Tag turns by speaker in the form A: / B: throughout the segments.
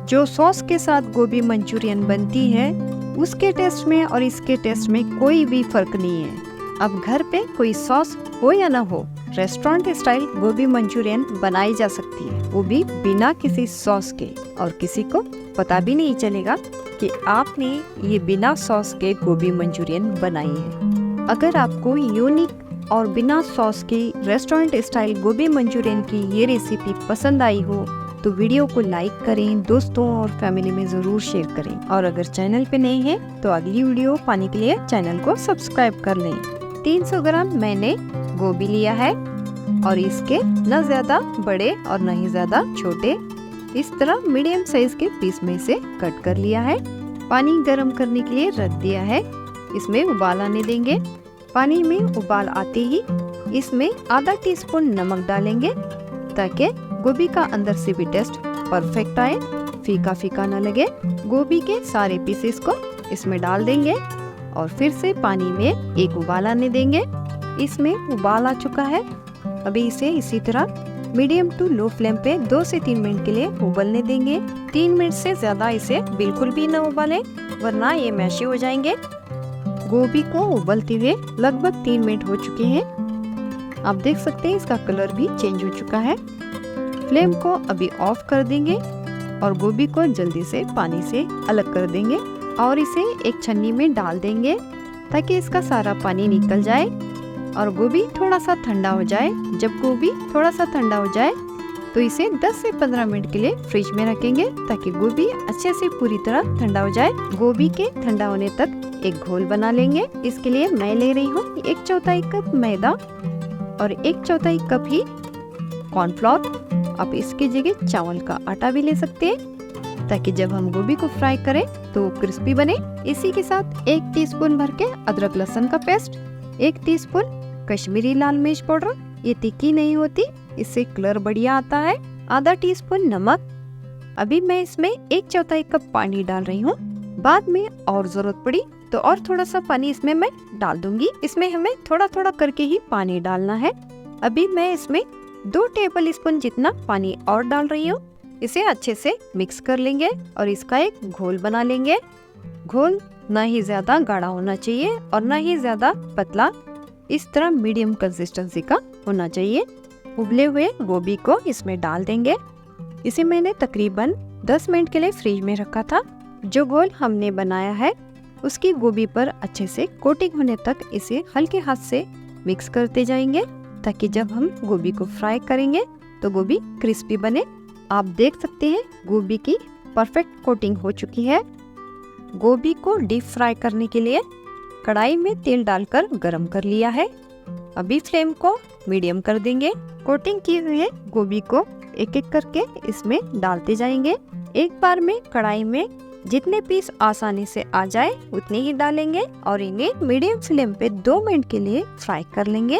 A: जो सॉस के साथ गोभी मंचूरियन बनती है उसके टेस्ट में और इसके टेस्ट में कोई भी फर्क नहीं है। अब घर पे कोई सॉस हो या ना हो, रेस्टोरेंट स्टाइल गोभी मंचूरियन बनाई जा सकती है, वो भी बिना किसी सॉस के, और किसी को पता भी नहीं चलेगा कि आपने ये बिना सॉस के गोभी मंचूरियन बनाई है। अगर आपको यूनिक और बिना सॉस की रेस्टोरेंट स्टाइल गोभी मंचूरियन की ये रेसिपी पसंद आई हो तो वीडियो को लाइक करें, दोस्तों और फैमिली में जरूर शेयर करें, और अगर चैनल पे नए हैं तो अगली वीडियो पाने के लिए चैनल को सब्सक्राइब कर लें। 300 ग्राम मैंने गोभी लिया है और इसके न ज्यादा बड़े और न ही ज्यादा छोटे, इस तरह मीडियम साइज के पीस में से कट कर लिया है। पानी गर्म करने के लिए रख दिया है, इसमें उबाल आने देंगे। पानी में उबाल आते ही इसमें आधा टीस्पून नमक डालेंगे ताकि गोभी का अंदर से भी टेस्ट परफेक्ट आए, फीका फीका न लगे। गोभी के सारे पीसेस को इसमें डाल देंगे और फिर से पानी में एक उबाल आने देंगे। इसमें उबाल आ चुका है। अभी इसे इसी तरह मीडियम टू लो फ्लेम पे 2 से 3 मिनट के लिए उबलने देंगे। 3 मिनट से ज्यादा इसे बिल्कुल भी न उबालें वरना ये मैशी हो जाएंगे। गोभी को उबलते हुए लगभग 3 मिनट हो चुके हैं। आप देख सकते हैं इसका कलर भी चेंज हो चुका है। फ्लेम को अभी ऑफ कर देंगे और गोभी को जल्दी से पानी से अलग कर देंगे और इसे एक छन्नी में डाल देंगे ताकि इसका सारा पानी निकल जाए और गोभी थोड़ा सा ठंडा हो जाए। जब गोभी थोड़ा सा ठंडा हो जाए तो इसे 10 से 15 मिनट के लिए फ्रिज में रखेंगे ताकि गोभी अच्छे से पूरी तरह ठंडा हो जाए। गोभी के ठंडा होने तक एक घोल बना लेंगे। इसके लिए मैं ले रही हूँ 1/4 कप मैदा और 1/4 कप ही कॉर्नफ्लोर। आप इसकी जगह चावल का आटा भी ले सकते हैं ताकि जब हम गोभी को फ्राई करें तो क्रिस्पी बने। इसी के साथ 1 टीस्पून भर के अदरक लहसुन का पेस्ट, 1 टीस्पून कश्मीरी लाल मिर्च पाउडर, ये तीखी नहीं होती, इससे कलर बढ़िया आता है। आधा टीस्पून नमक। अभी मैं इसमें 1/4 कप पानी डाल रही हूँ। बाद में और जरूरत पड़ी तो और थोड़ा सा पानी इसमें मैं डाल दूंगी। इसमें हमें थोड़ा थोड़ा करके ही पानी डालना है। अभी मैं इसमें 2 टेबल स्पून जितना पानी और डाल रही हूँ। इसे अच्छे से मिक्स कर लेंगे और इसका एक घोल बना लेंगे। घोल न ही ज्यादा गाढ़ा होना चाहिए और न ही ज्यादा पतला, इस तरह मीडियम कंसिस्टेंसी का होना चाहिए। उबले हुए गोभी को इसमें डाल देंगे। इसे मैंने तकरीबन 10 मिनट के लिए फ्रिज में रखा था। जो घोल हमने बनाया है उसकी गोभी पर अच्छे से कोटिंग होने तक इसे हल्के हाथ से मिक्स करते जाएंगे ताकि जब हम गोभी को फ्राई करेंगे तो गोभी क्रिस्पी बने। आप देख सकते हैं गोभी की परफेक्ट कोटिंग हो चुकी है। गोभी को डीप फ्राई करने के लिए कढ़ाई में तेल डालकर गरम कर लिया है। अभी फ्लेम को मीडियम कर देंगे। कोटिंग किए हुए गोभी को एक एक करके इसमें डालते जाएंगे। एक बार में कढ़ाई में जितने पीस आसानी से आ जाए उतने ही डालेंगे और इन्हें मीडियम फ्लेम पे 2 मिनट के लिए फ्राई कर लेंगे।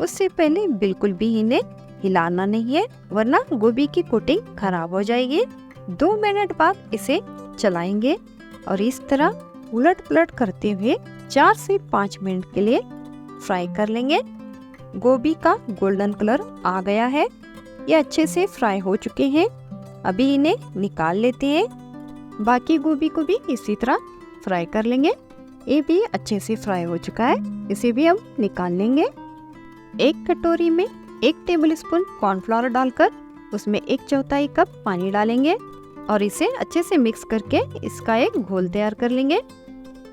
A: उससे पहले बिल्कुल भी इन्हें हिलाना नहीं है वरना गोभी की कोटिंग खराब हो जाएगी। 2 मिनट बाद इसे चलाएंगे और इस तरह उलट पलट करते हुए 4 से 5 मिनट के लिए फ्राई कर लेंगे। गोभी का गोल्डन कलर आ गया है, ये अच्छे से फ्राई हो चुके हैं। अभी इन्हें निकाल लेते हैं। बाकी गोभी को भी इसी तरह फ्राई कर लेंगे। ये भी अच्छे से फ्राई हो चुका है, इसे भी हम निकाल लेंगे। एक कटोरी में 1 टेबल स्पून कॉर्नफ्लोर डालकर उसमें 1/4 कप पानी डालेंगे और इसे अच्छे से मिक्स करके इसका एक घोल तैयार कर लेंगे।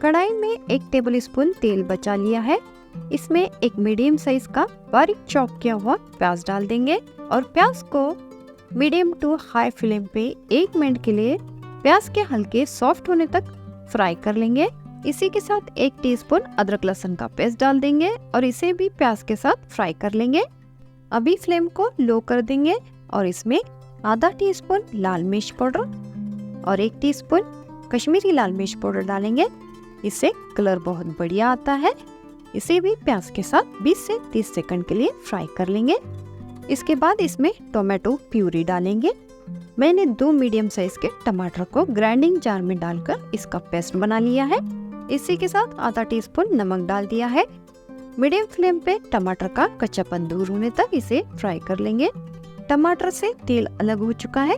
A: कढ़ाई में 1 टेबल स्पून तेल बचा लिया है। इसमें एक मीडियम साइज का बारीक चॉप किया हुआ प्याज डाल देंगे और प्याज को मीडियम टू हाई फ्लेम पे 1 मिनट के लिए प्याज के हल्के सॉफ्ट होने तक फ्राई कर लेंगे। इसी के साथ 1 टीस्पून अदरक लहसुन का पेस्ट डाल देंगे और इसे भी प्याज के साथ फ्राई कर लेंगे। अभी फ्लेम को लो कर देंगे और इसमें आधा टीस्पून लाल मिर्च पाउडर और 1 टीस्पून कश्मीरी लाल मिर्च पाउडर डालेंगे। इससे कलर बहुत बढ़िया आता है। इसे भी प्याज के साथ 20 से 30 सेकंड के लिए फ्राई कर लेंगे। इसके बाद इसमें टोमेटो प्यूरी डालेंगे। मैंने 2 मीडियम साइज के टमाटर को ग्राइंडिंग जार में डालकर इसका पेस्ट बना लिया है। इसी के साथ आधा टीस्पून नमक डाल दिया है। मीडियम फ्लेम पे टमाटर का कच्चापन दूर होने तक इसे फ्राई कर लेंगे। टमाटर से तेल अलग हो चुका है।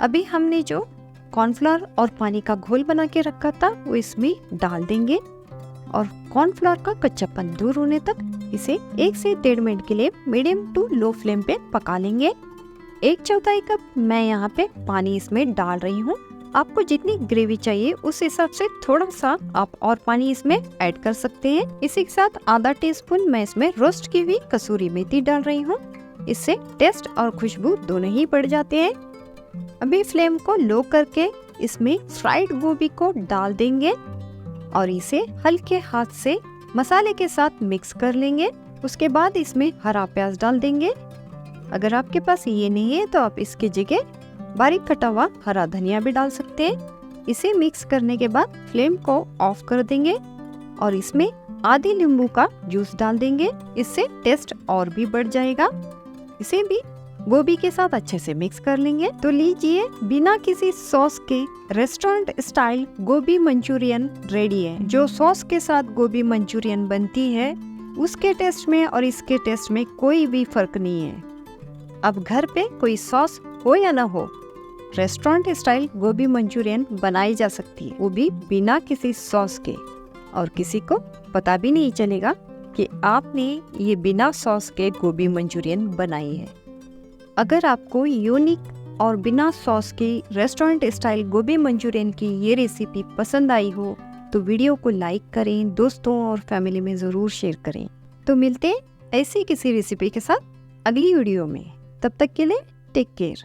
A: अभी हमने जो कॉर्नफ्लोर और पानी का घोल बना के रखा था वो इसमें डाल देंगे और कॉर्नफ्लोर का कच्चापन दूर होने तक इसे 1 से 1.5 मिनट के लिए मीडियम टू लो फ्लेम पे पका लेंगे। 1/4 कप मैं यहाँ पे पानी इसमें डाल रही हूँ। आपको जितनी ग्रेवी चाहिए उस हिसाब से थोड़ा सा आप और पानी इसमें ऐड कर सकते हैं। इसी के साथ आधा टीस्पून मैं इसमें रोस्ट की हुई कसूरी मेथी डाल रही हूँ। इससे टेस्ट और खुशबू दोनों ही बढ़ जाते हैं। अभी फ्लेम को लो करके इसमें फ्राइड गोभी को डाल देंगे और इसे हल्के हाथ से मसाले के साथ मिक्स कर लेंगे। उसके बाद इसमें हरा प्याज डाल देंगे। अगर आपके पास ये नहीं है तो आप इसकी जगह बारीक कटा हुआ हरा धनिया भी डाल सकते हैं। इसे मिक्स करने के बाद फ्लेम को ऑफ कर देंगे और इसमें आधी नींबू का जूस डाल देंगे। इससे टेस्ट और भी बढ़ जाएगा। इसे भी गोभी के साथ अच्छे से मिक्स कर लेंगे। तो लीजिए, बिना किसी सॉस के रेस्टोरेंट स्टाइल गोभी मंचूरियन रेडी है। जो सॉस के साथ गोभी मंचूरियन बनती है उसके टेस्ट में और इसके टेस्ट में कोई भी फर्क नहीं है। अब घर पे कोई सॉस हो या ना हो, रेस्टोरेंट स्टाइल गोभी मंचूरियन बनाई जा सकती है, वो भी बिना किसी सॉस के, और किसी को पता भी नहीं चलेगा कि आपने ये बिना सॉस के गोभी मंचूरियन बनाई है। अगर आपको यूनिक और बिना सॉस के रेस्टोरेंट स्टाइल गोभी मंचूरियन की ये रेसिपी पसंद आई हो तो वीडियो को लाइक करें, दोस्तों और फैमिली में ज़रूर शेयर करें। तो मिलते हैं ऐसी किसी रेसिपी के साथ अगली वीडियो में। तब तक के लिए टेक केयर।